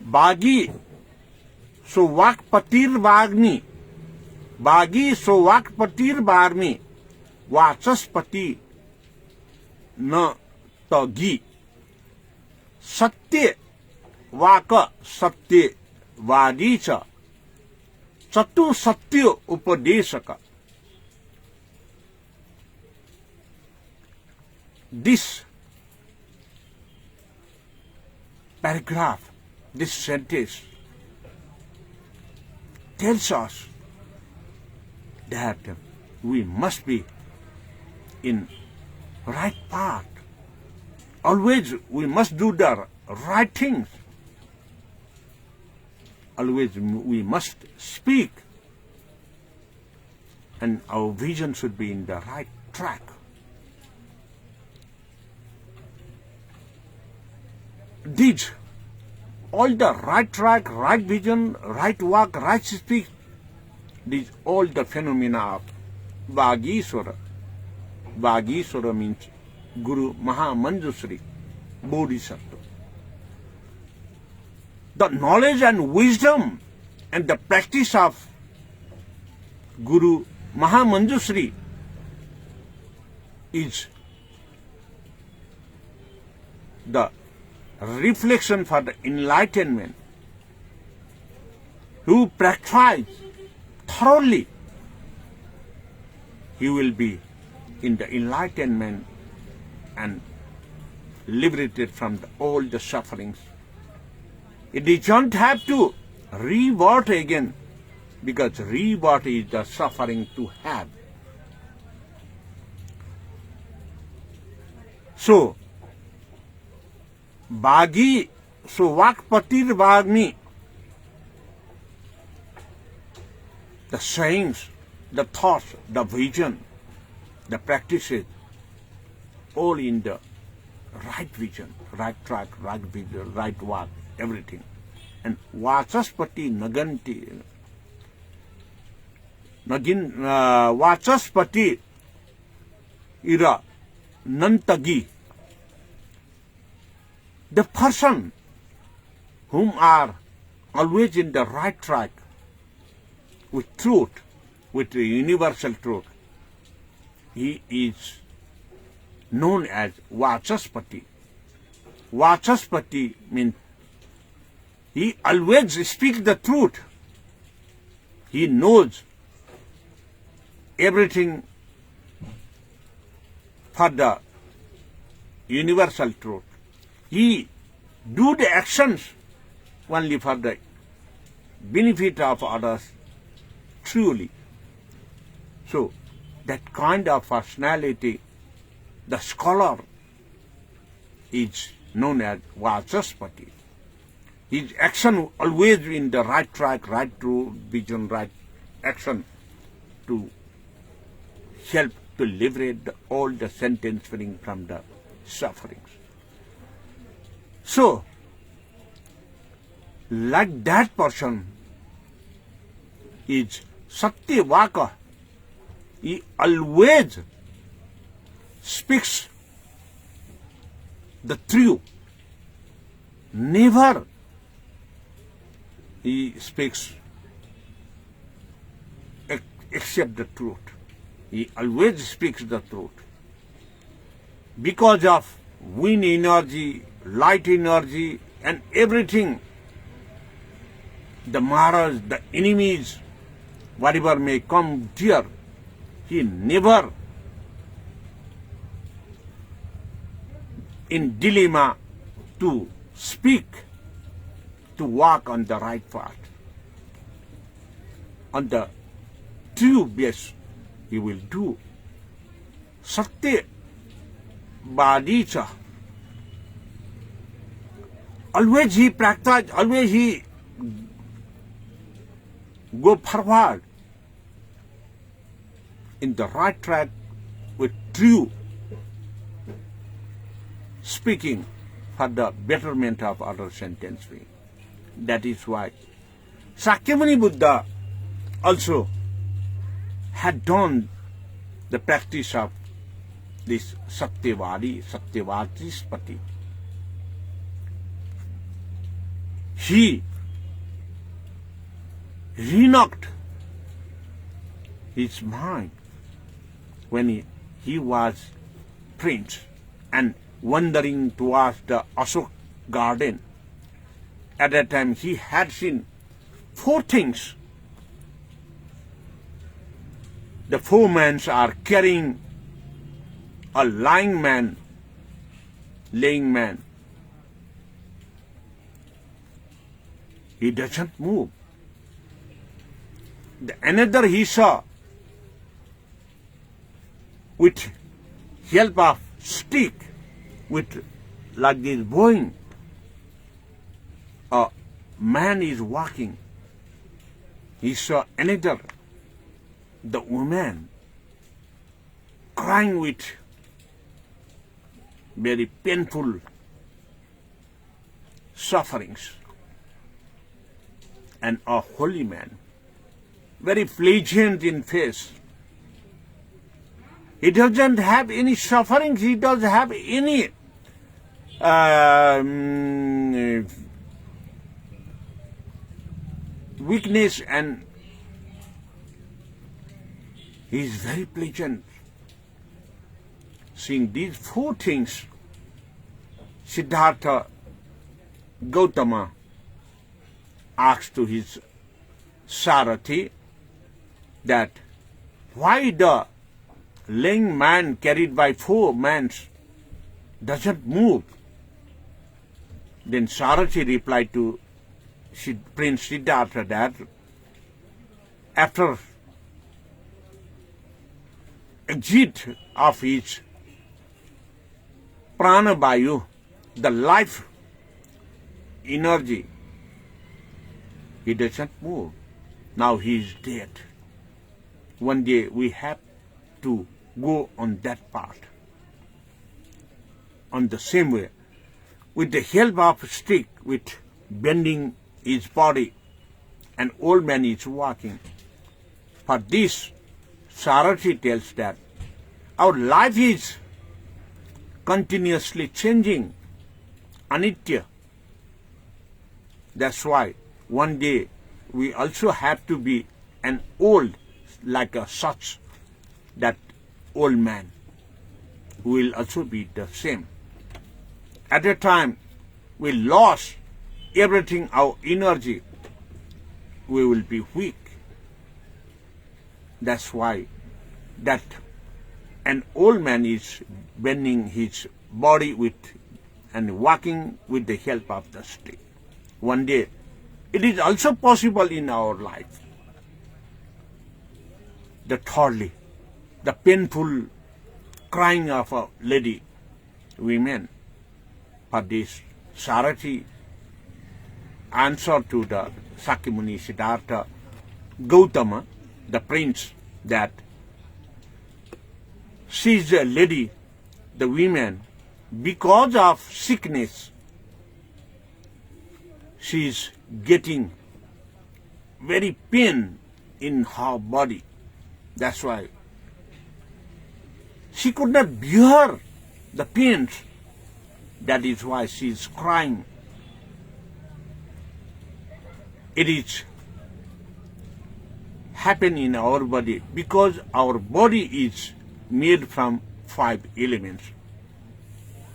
Bagi Sovakpatir Vagni, Bagi Sovakpatir Varmi, Vachaspati na Tagi, Satya Vaka Satya Vadicha, Chatu Satya Upadesaka. This paragraph, this sentence tells us that we must be in right path. Always we must do the right things. Always we must speak, and our vision should be in the right track. These, all the right track, right vision, right walk, right speech, these all the phenomena of Vagiswara. Vagiswara means Guru Mahamanjusri, Bodhisattva. The knowledge and wisdom and the practice of Guru Mahamanjusri is the reflection for the enlightenment. Who practice thoroughly, he will be in the enlightenment and liberated from all the sufferings. It doesn't have to rebirth again, because rebirth is the suffering to have. So, Bagi Sovakpatir Vagni, the sayings, the thoughts, the vision, the practices, all in the right vision, right track, right vision, right walk, everything. And Vachaspati Naganti, Vachaspati Ira Nantagi, the person whom are always in the right track with truth, with the universal truth, he is known as Vachaspati. Vachaspati means he always speaks the truth. He knows everything for the universal truth. He do the actions only for the benefit of others truly. So that kind of personality, the scholar, is known as Vachaspati. His action always in the right track, right true vision, right action to help to liberate all the sentence from the sufferings. So, like that person is Satya Vaka. He always speaks the truth, never he speaks except the truth. He always speaks the truth. Because of wind energy, light energy, and everything, the Maharaj, the enemies, whatever may come dear, he never in dilemma to speak, to walk on the right path. On the true base, he will do. Satya Badicha. Always he practice, always he go forward in the right track with true speaking for the betterment of other sentence being. That is why Sakyamuni Buddha also had done the practice of this Satyavadi, Satyavadispati. He re-knocked his mind when he was prince and wandering towards the Ashok garden. At that time he had seen four things. The four men are carrying a lying man, laying man. He doesn't move. Another he saw with help of stick, with like this bowing. A man is walking. He saw another, the woman, crying with very painful sufferings. And a holy man, very pleasant in face. He doesn't have any sufferings, he doesn't have any weakness, and he is very pleasant. Seeing these four things, Siddhartha Gautama asked to his Sarathi that why the lame man carried by four men doesn't move. Then Sarathi replied to Prince Siddhartha that after exit of his prana vayu, the life energy, he doesn't move. Now he is dead. One day we have to go on that path. On the same way, with the help of a stick, with bending his body, an old man is walking. For this, Sarathi tells that our life is continuously changing, anitya. That's why one day we also have to be an old, like a such, that old man who will also be the same. At a time we lost everything, our energy, we will be weak. That's why that an old man is bending his body with and walking with the help of the stick. One day it is also possible in our life. The thirdly, the painful crying of a lady, women. For this, Sarathi answered to the Sakyamuni Siddhartha Gautama, the prince, that she is a lady, the woman, because of sickness, she is getting very pain in her body. That's why she could not bear the pains. That is why she is crying. it is happen in our body because our body is made from 5 elements.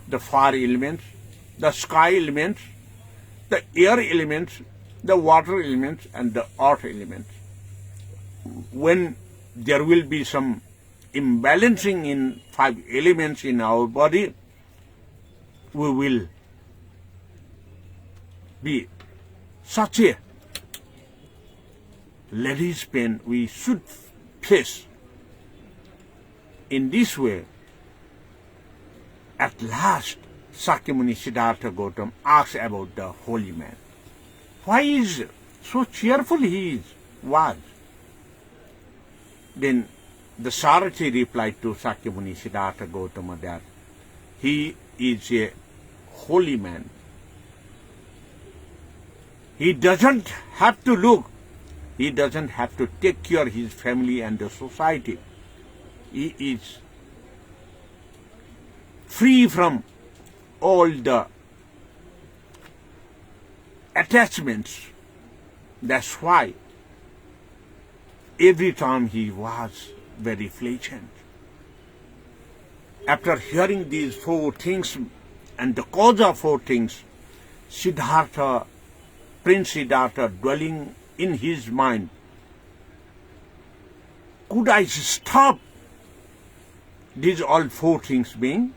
The fire elements, the sky elements, the air elements, the water elements, and the earth elements. When there will be some imbalancing in 5 elements in our body, we will be such a lady's pain we should face. In this way, at last, Sakyamuni Siddhartha Gautama asks about the holy man. Why is so cheerful he was? Then the Sarathi replied to Sakyamuni Siddhartha Gautama that he is a holy man. He doesn't have to look, he doesn't have to take care of his family and the society. He is free from all the attachments. That's why every time he was very pleasant. After hearing these 4 things and the cause of 4 things, Siddhartha, Prince Siddhartha, dwelling in his mind, could I stop these all 4 things being?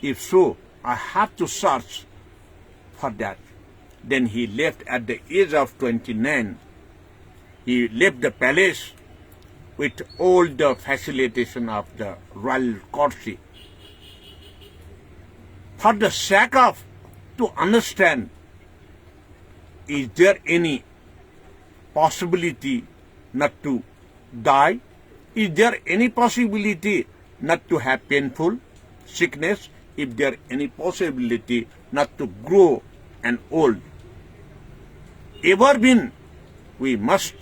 If so, I have to search for that. Then he left at the age of 29. He left the palace with all the facilitation of the royal courtesy. For the sake of to understand, is there any possibility not to die? Is there any possibility not to have painful sickness? If there any possibility not to grow and old? Ever been, we must,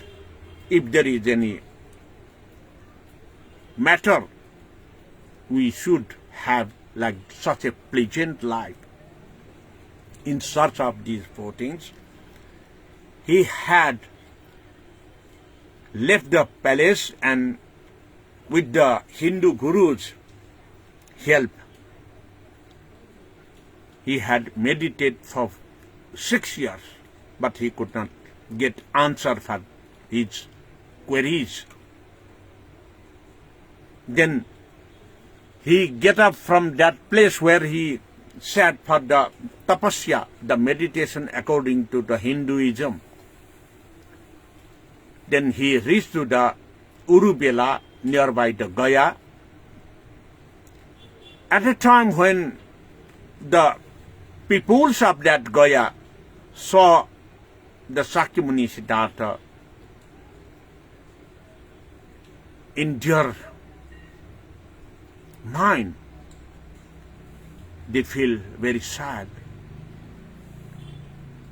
if there is any matter, we should have like such a pleasant life. In search of these 4 things, he had left the palace and with the Hindu guru's help, he had meditated for 6 years, but he could not get answer for his queries. Then he get up from that place where he sat for the tapasya, the meditation according to the Hinduism. Then he reached to the Urubela nearby the Gaya. At a time when the peoples of that Gaya saw the Sakyamuni Siddhartha in their mind, they feel very sad.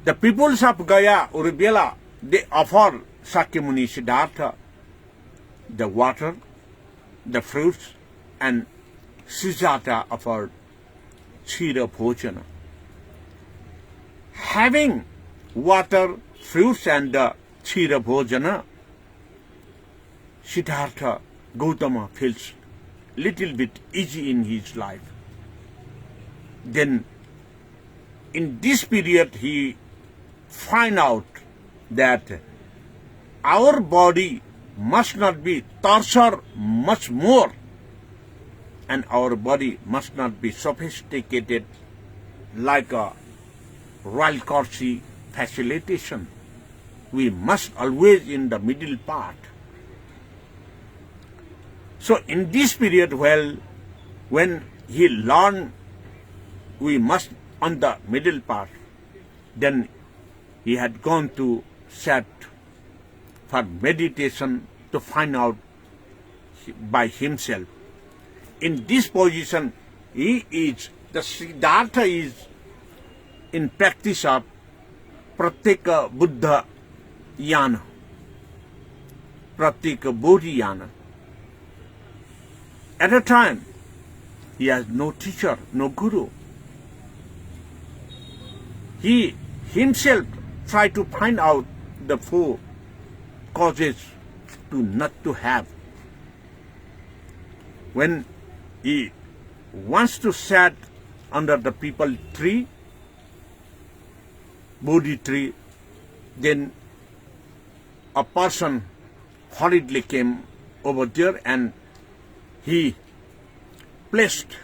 The peoples of Gaya, Urubela, they offer Sakyamuni Siddhartha the water, the fruits, and Sujata offered Chira Bhojana. Having water, fruits, and the Chira Bhojana, Siddhartha Gautama feels little bit easy in his life. Then in this period he find out that our body must not be tortured much more, and our body must not be sophisticated like a royal courtesy facilitation. We must always in the middle part. So in this period, when he learned we must on the middle part, then he had gone to set for meditation to find out by himself. In this position, the Siddhartha is in practice of Pratyeka Buddha Yana, Pratyeka Bodhi Yana. At a time, he has no teacher, no guru. He himself try to find out the four causes to not to have. When he wants to sit under the people tree, Bodhi tree, then a person hurriedly came over there and he placed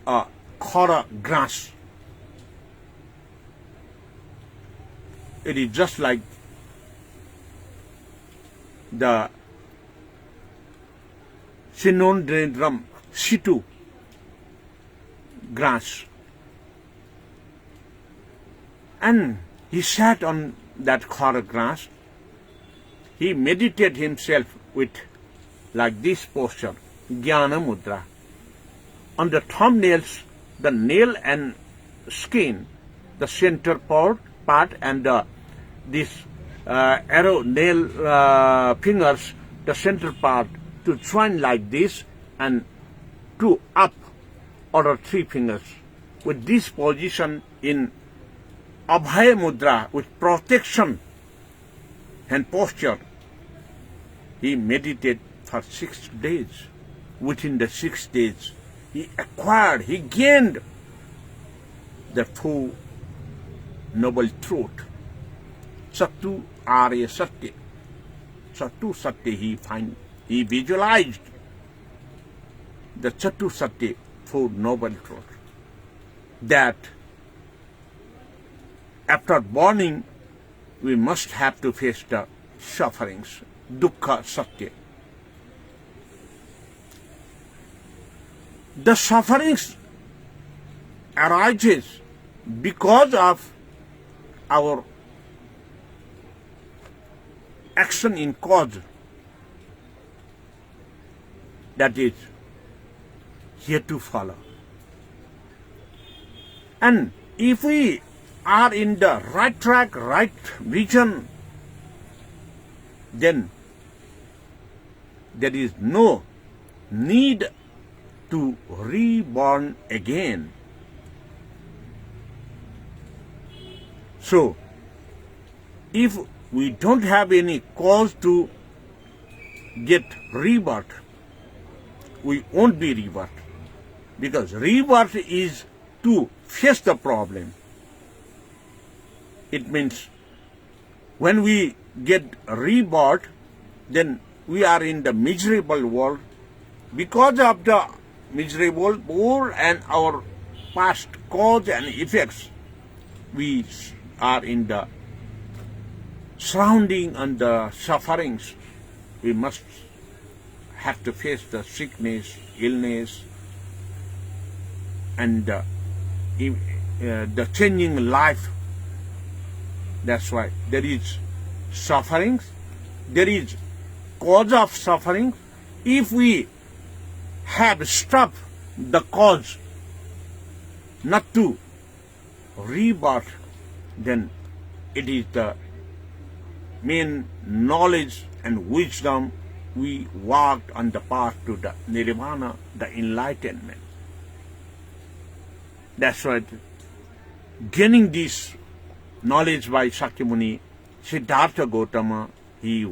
a khara grass. It is just like the Sinondendram situ grass. And he sat on that khara grass. He meditated himself with like this posture, Jnana Mudra. On the thumbnails, the nail and skin, the center part and this arrow nail fingers, the center part to join like this and two up or three fingers. With this position in Abhaya Mudra, with protection and posture, he meditated for 6 days. Within the 6 days, he gained the full noble truth. Sattu Arya Satya. Sattu Satya he visualized the Chatu Satya, full noble truth. That after born, we must have to face the sufferings, dukkha satya. The sufferings arises because of our action in cause, that is here to follow. And if we are in the right track, right vision, then there is no need to reborn again. So, if we don't have any cause to get rebirth, we won't be rebirth. Because rebirth is to face the problem. It means when we get rebirth, then we are in the miserable world. Because of the miserable world and our past cause and effects, we are in the surrounding and the sufferings. We must have to face the sickness, illness, and the changing life. That's why there is sufferings, there is cause of suffering. If we have stopped the cause not to rebirth, then it is the main knowledge and wisdom we walked on the path to the nirvana, the enlightenment. That's why gaining this knowledge by Shakyamuni, Siddhartha Gautama, he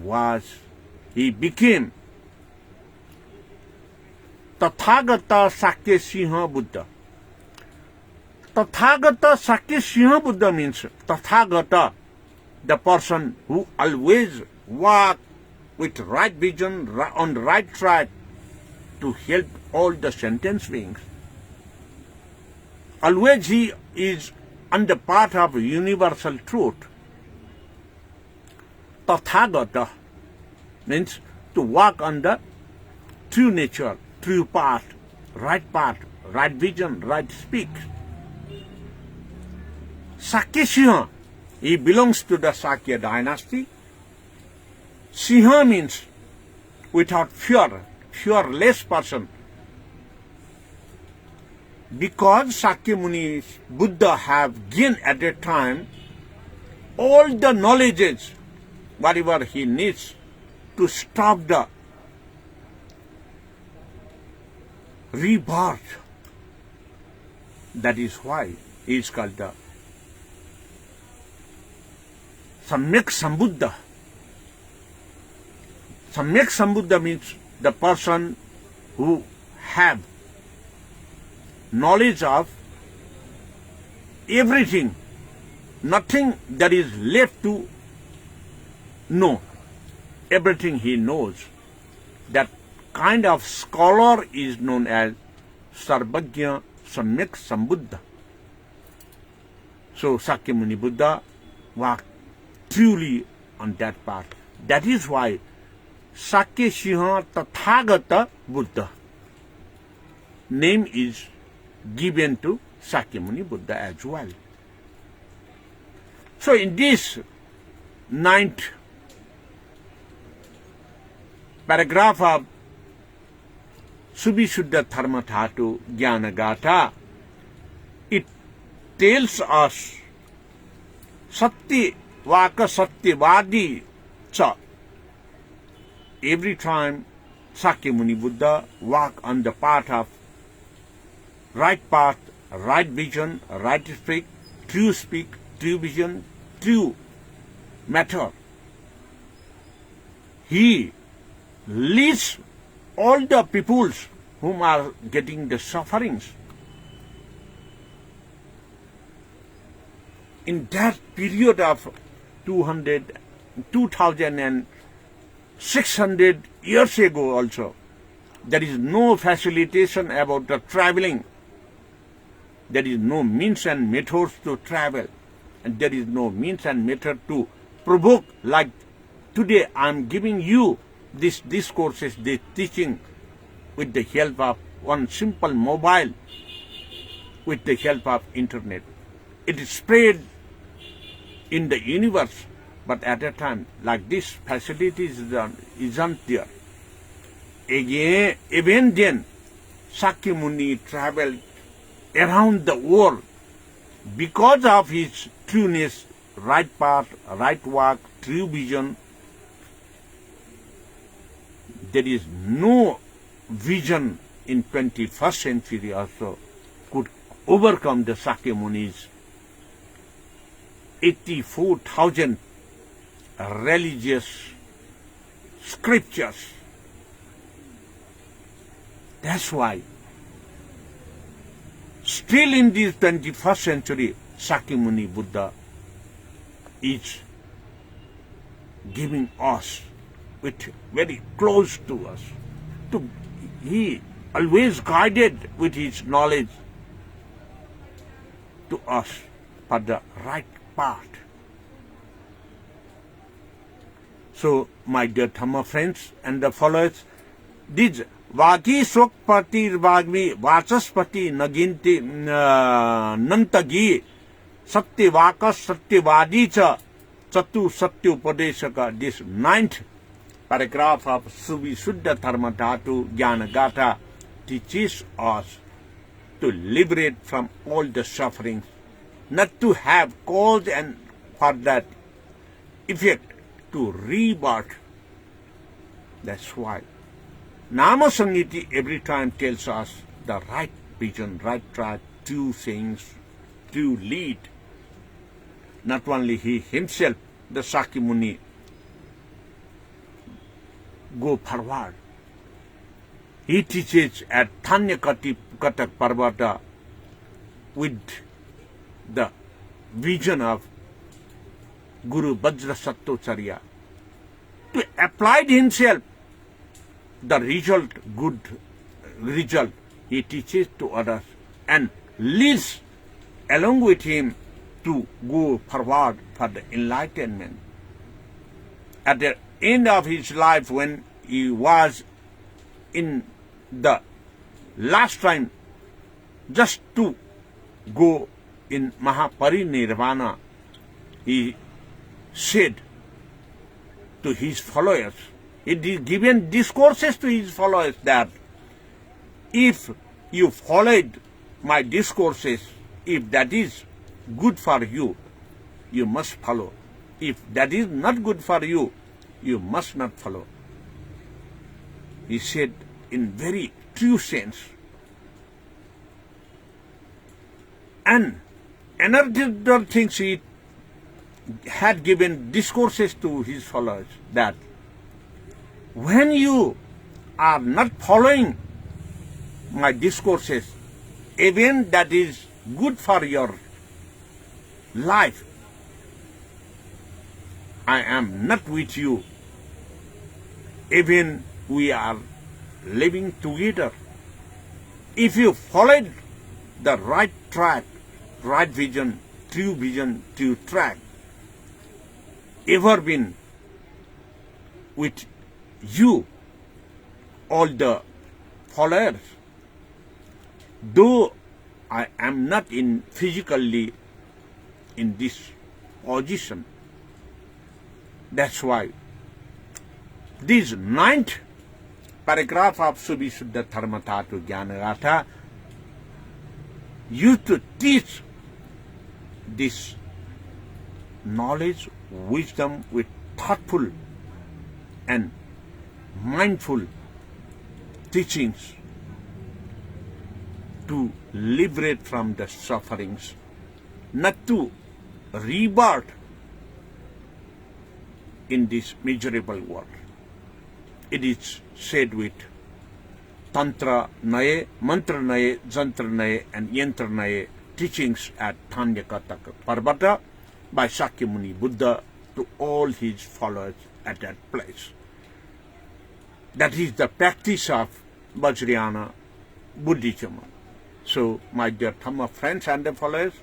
became Tathagata Sakya Siha Buddha. Tathagata Sakya Siha Buddha means Tathagata, the person who always walk with right vision, on the right track to help all the sentient beings. Always he is on the path of universal truth. Tathagata means to walk on the true nature, true path, right vision, right speak. Sakya Siha, he belongs to the Sakya dynasty. Siha means without fear, fearless person. Because Shakyamuni Buddha have gained at that time all the knowledges, whatever he needs to stop the rebirth. That is why he is called the Samyak Sambuddha. Samyak Sambuddha means the person who have knowledge of everything, nothing that is left to know. Everything he knows. That kind of scholar is known as Sarvajna Samyak Sambuddha. So Sakyamuni Buddha walked truly on that path. That is why Sakya Siha Tathagata Buddha name is given to Sakyamuni Buddha as well. So in this 9th paragraph of Subhishuddha Dharmadhatu Jnanagatha, it tells us Satya Vaka Satyavadi Cha. Every time Sakyamuni Buddha walk on the path of right path, right vision, right speak, true vision, true matter, he leads all the peoples whom are getting the sufferings. In that period of 2,600 years ago also, there is no facilitation about the traveling. There is no means and methods to travel. And there is no means and method to provoke. Like today I am giving you these discourses, this teaching with the help of one simple mobile, with the help of internet. It is spread in the universe, but at a time like this facilities isn't there. Again, even then, Sakyamuni traveled around the world because of his trueness, right path, right walk, true vision. There is no vision in 21st century also could overcome the Sakyamuni's 84,000 religious scriptures. That's why still in this 21st century, Sakyamuni Buddha is giving us with very close to us. He always guided with his knowledge to us for the right path. So, my dear Dhamma friends and the followers, these Vaki Sokpati Vagmi Vachaspati Naginti Nantagi Satyavaka Satyavadi Cha Chatu Satyupadeshaka, this 9th paragraph of Subhishuddha Dharmadhatu Jnanagatha teaches us to liberate from all the sufferings, not to have cause and for that effect to rebirth. That's why Nama Samhiti every time tells us the right vision, right track, true things, true lead. Not only he himself, the Sakyamuni, go forward. He teaches at Thanyakati Katak Parvata with the vision of Guru Vajra Sattocharya to apply himself the result, good result, he teaches to others and leads along with him to go forward for the enlightenment. At the end of his life, when he was in the last time just to go in Mahaparinirvana, he said to his followers, he given discourses to his followers that if you followed my discourses, if that is good for you, you must follow. If that is not good for you, you must not follow. He said in very true sense. And another thing he had given discourses to his followers that when you are not following my discourses, even that is good for your life, I am not with you. Even we are living together. If you followed the right track, right vision, true track, ever been with you, all the followers, though I am not in physically in this position. That's why this 9th paragraph of Subhishuddha Dharmatatu Jnanagatha used to teach this knowledge, wisdom with thoughtful and mindful teachings to liberate from the sufferings, not to rebirth in this miserable world. It is said with Tantra Naye, Mantra Naye, Jantra Naye, and Yantra Naye teachings at Thanyakataka Parvata by Shakyamuni Buddha to all his followers at that place. That is the practice of Vajrayana Buddhism. So, my dear Dhamma friends and followers,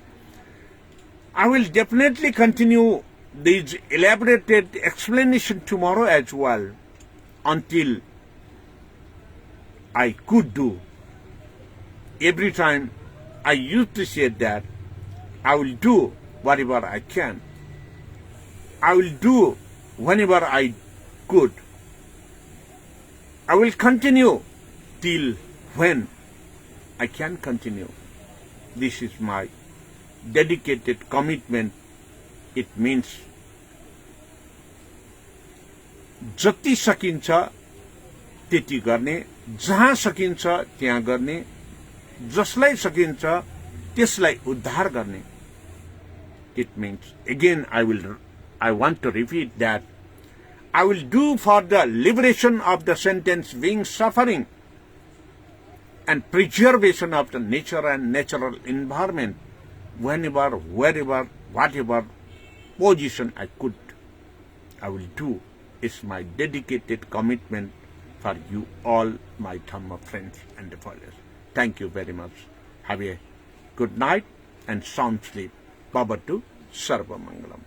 I will definitely continue this elaborated explanation tomorrow as well, until I could do. Every time I used to say that I will do whatever I can. I will do whenever I could. I will continue till when I can continue. This is my dedicated commitment. It means जति सकिन्छ त्यति गर्ने, जहाँ सकिन्छ त्यहाँ गर्ने, जसलाई सकिन्छ त्यसलाई उद्धार गर्ने. It means, again I want to repeat that I will do for the liberation of the sentient being suffering and preservation of the nature and natural environment whenever, wherever, whatever position I could, I will do. It's my dedicated commitment for you all, my Dhamma friends and followers. Thank you very much. Have a good night and sound sleep. Bhavatu Sarva Mangalam.